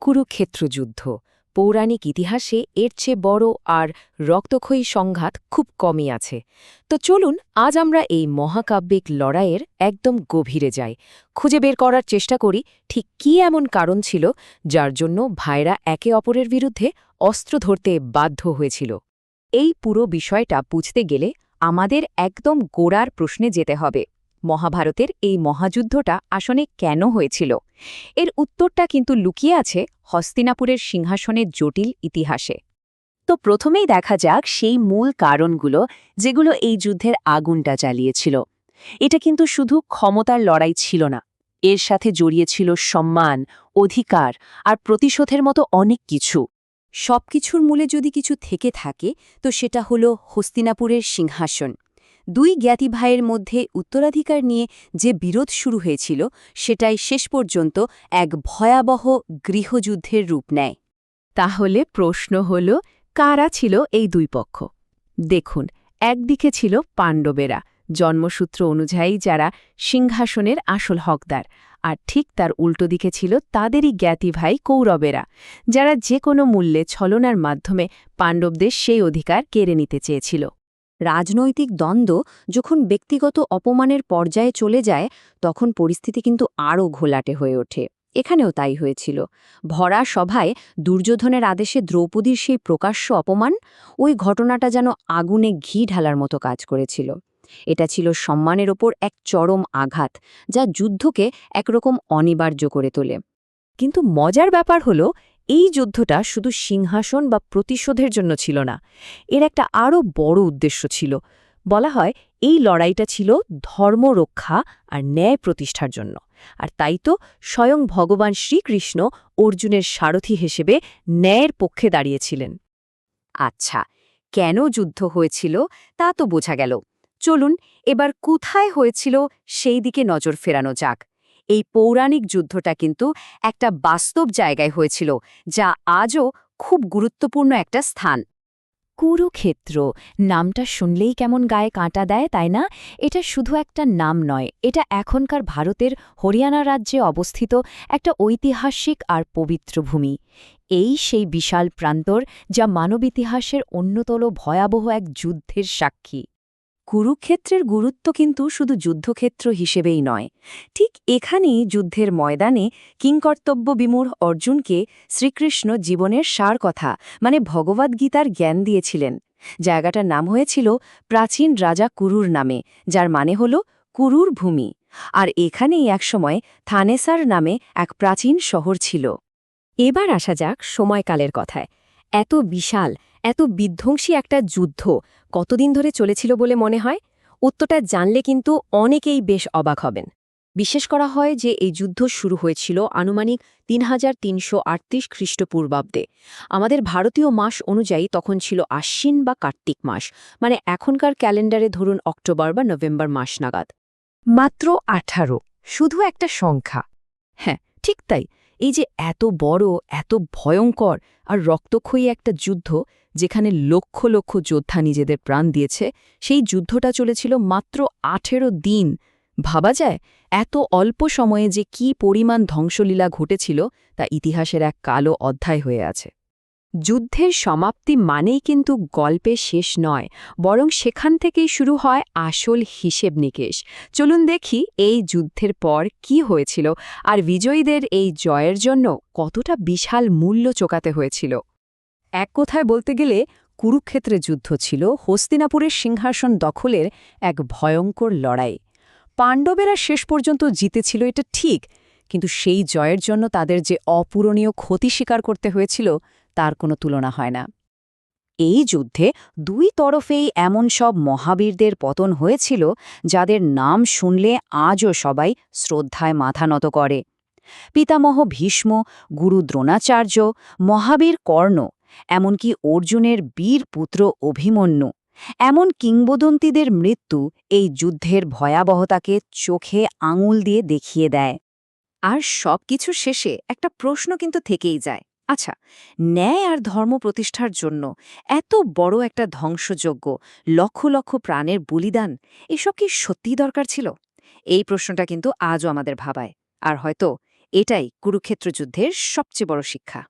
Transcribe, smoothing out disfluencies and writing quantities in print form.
কুরুক্ষেত্র যুদ্ধ পৌরাণিক ইতিহাসে এর চেয়ে বড় আর রক্তক্ষয়ী সংঘাত খুব কমই আছে। তো চলুন আজ আমরা এই মহাকাব্যিক লড়াইয়ের একদম গভীরে যাই, খুঁজে বের করার চেষ্টা করি ঠিক কী এমন কারণ ছিল যার জন্য ভাইরা একে অপরের বিরুদ্ধে অস্ত্র ধরতে বাধ্য হয়েছিল। এই পুরো বিষয়টা বুঝতে গেলে আমাদের একদম গোড়ার প্রশ্নে যেতে হবে, মহাভারতের এই মহাযুদ্ধটা আসলে কেন হয়েছিল। এর উত্তরটা কিন্তু লুকিয়ে আছে হস্তিনাপুরের সিংহাসনের জটিল ইতিহাসে। তো প্রথমেই দেখা যাক সেই মূল কারণগুলো যেগুলো এই যুদ্ধের আগুনটা জ্বালিয়েছিল। এটা কিন্তু শুধু ক্ষমতার লড়াই ছিল না, এর সাথে জড়িয়ে ছিল সম্মান, অধিকার আর প্রতিশোধের মতো অনেক কিছু। সবকিছুর মূলে যদি কিছু থেকে থাকে তো সেটা হলো হস্তিনাপুরের সিংহাসন। দুই জ্ঞাতি ভাইয়ের মধ্যে উত্তরাধিকার নিয়ে যে বিরোধ শুরু হয়েছিল সেটাই শেষ পর্যন্ত এক ভয়াবহ গৃহযুদ্ধের রূপ নেয়। তাহলে প্রশ্ন হল, কারা ছিল এই দুই পক্ষ? দেখুন, একদিকে ছিল পাণ্ডবেরা, জন্মসূত্র অনুযায়ী যারা সিংহাসনের আসল হকদার, আর ঠিক তার উল্টো দিকে ছিল তাদেরই জ্ঞাতি ভাই কৌরবেরা, যারা যে কোনো মূল্যে ছলনার মাধ্যমে পাণ্ডবদের সেই অধিকার কেড়ে নিতে চেয়েছিল। রাজনৈতিক দ্বন্দ্ব যখন ব্যক্তিগত অপমানের পর্যায়ে চলে যায় তখন পরিস্থিতি কিন্তু আরও ঘোলাটে হয়ে ওঠে। এখানেও তাই হয়েছিল। ভরা সভায় দুর্যোধনের আদেশে দ্রৌপদীর সেই প্রকাশ্য অপমান, ওই ঘটনাটা যেন আগুনে ঘি ঢালার মতো কাজ করেছিল। এটা ছিল সম্মানের ওপর এক চরম আঘাত, যা যুদ্ধকে একরকম অনিবার্য করে তোলে। কিন্তু মজার ব্যাপার হলো, এই যুদ্ধটা শুধু সিংহাসন বা প্রতিশোধের জন্য ছিল না, এর একটা আরও বড় উদ্দেশ্য ছিল। বলা হয় এই লড়াইটা ছিল ধর্ম রক্ষা আর ন্যায় প্রতিষ্ঠার জন্য। আর তাই তো স্বয়ং ভগবান শ্রীকৃষ্ণ অর্জুনের সারথি হিসেবে ন্যায়ের পক্ষে দাঁড়িয়েছিলেন। আচ্ছা, কেন যুদ্ধ হয়েছিল তা তো বোঝা গেল। চলুন এবার কোথায় হয়েছিল সেই দিকে নজর ফেরানো যাক। এই পৌরাণিক যুদ্ধটা কিন্তু একটা বাস্তব জায়গায় হয়েছিল, যা আজও খুব গুরুত্বপূর্ণ একটা স্থান। কুরুক্ষেত্র নামটা শুনলেই কেমন গায়ে কাঁটা দেয়, তাই না? এটা শুধু একটা নাম নয়, এটা এখনকার ভারতের হরিয়ানা রাজ্যে অবস্থিত একটা ঐতিহাসিক আর পবিত্র ভূমি। এই সেই বিশাল প্রান্তর যা মানব ইতিহাসের অন্যতম ভয়াবহ এক যুদ্ধের সাক্ষী। কুরুক্ষেত্রের গুরুত্ব কিন্তু শুধু যুদ্ধক্ষেত্র হিসেবেই নয়। ঠিক এখানেই যুদ্ধের ময়দানে কিংকর্তব্য বিমূঢ় অর্জুনকে শ্রীকৃষ্ণ জীবনের সার কথা মানে ভগবদ্গীতার জ্ঞান দিয়েছিলেন। জায়গাটার নাম হয়েছিল প্রাচীন রাজা কুরুর নামে, যার মানে হল কুরুর ভূমি। আর এখানেই একসময় থানেসার নামে এক প্রাচীন শহর ছিল। এবার আসা যাক সময়কালের কথায়। এত বিশাল, এত বিধ্বংসী একটা যুদ্ধ কতদিন ধরে চলেছিল বলে মনে হয়? উত্তরটা জানলে কিন্তু অনেকেই বেশ অবাক হবেন। বিশেষ করা হয় যে এই যুদ্ধ শুরু হয়েছিল আনুমানিক ৩৩৩৮ খ্রিস্টপূর্বাব্দে। আমাদের ভারতীয় মাস অনুযায়ী তখন ছিল আশ্বিন বা কার্তিক মাস, মানে এখনকার ক্যালেন্ডারে ধরুন অক্টোবর বা নভেম্বর মাস নাগাদ। মাত্র ১৮, শুধু একটা সংখ্যা। হ্যাঁ, ঠিক তাই। এই যে এত বড়, এত ভয়ঙ্কর আর রক্তক্ষয়ী একটা যুদ্ধ, যেখানে লক্ষ লক্ষ যোদ্ধা নিজেদের প্রাণ দিয়েছে, সেই যুদ্ধটা চলেছিল মাত্র ১৮ দিন। ভাবা যায় এত অল্প সময়ে যে কি পরিমাণ ধ্বংসলীলা ঘটেছিল তা ইতিহাসের এক কালো অধ্যায় হয়ে আছে। যুদ্ধের সমাপ্তি মানেই কিন্তু গল্পে শেষ নয়, বরং সেখান থেকেই শুরু হয় আসল হিসেব নিকেশ। চলুন দেখি এই যুদ্ধের পর কি হয়েছিল আর বিজয়ীদের এই জয়ের জন্য কতটা বিশাল মূল্য চোকাতে হয়েছিল। এক কথায় বলতে গেলে কুরুক্ষেত্রের যুদ্ধ ছিল হস্তিনাপুরের সিংহাসন দখলের এক ভয়ঙ্কর লড়াই। পাণ্ডবেরা শেষ পর্যন্ত জিতেছিল, এটা ঠিক, কিন্তু সেই জয়ের জন্য তাদের যে অপূরণীয় ক্ষতি স্বীকার করতে হয়েছিল তার কোনো তুলনা হয় না। এই যুদ্ধে দুই তরফেই এমন সব মহাবীরদের পতন হয়েছিল যাদের নাম শুনলে আজও সবাই শ্রদ্ধায় মাথা নত করে। পিতামহ ভীষ্ম, গুরু দ্রোণাচার্য, মহাবীর কর্ণ, এমনকি অর্জুনের বীর পুত্র অভিমন্যু, এমন কিংবদন্তীদের মৃত্যু এই যুদ্ধের ভয়াবহতাকে চোখে আঙুল দিয়ে দেখিয়ে দেয়। আর সব কিছু শেষে একটা প্রশ্ন কিন্তু থেকেই যায়, আচ্ছা, ন্যায় আর ধর্ম প্রতিষ্ঠার জন্য এত বড় একটা ধ্বংসযজ্ঞ, লক্ষ লক্ষ প্রাণের বলিদান, এসব কি সত্যিই দরকার ছিল? এই প্রশ্নটা কিন্তু আজও আমাদের ভাবায়। আর হয়তো এটাই কুরুক্ষেত্র যুদ্ধের সবচেয়ে বড় শিক্ষা।